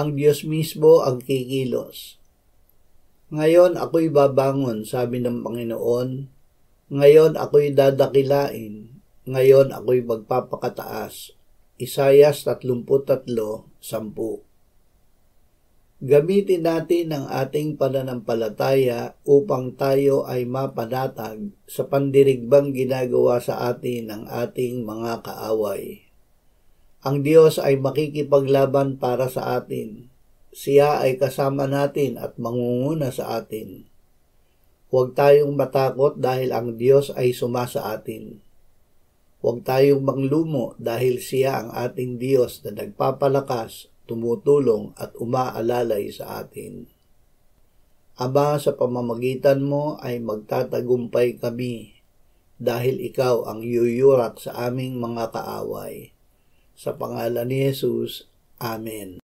Ang Diyos mismo ang kikilos. Ngayon ako'y babangon, sabi ng Panginoon. Ngayon ako'y dadakilain. Ngayon ako'y magpapakataas. Isayas 33:10. Gamitin natin ang ating pananampalataya upang tayo ay mapanatag sa pandirigbang ginagawa sa atin ng ating mga kaaway. Ang Diyos ay makikipaglaban para sa atin. Siya ay kasama natin at mangunguna sa atin. Huwag tayong matakot dahil ang Diyos ay sumasa atin. Huwag tayong manglumo dahil siya ang ating Diyos na nagpapalakas, tumutulong at umaalalay sa atin. Ama, sa pamamagitan mo ay magtatagumpay kami dahil ikaw ang yuyurak sa aming mga kaaway. Sa pangalan ni Jesus, Amen.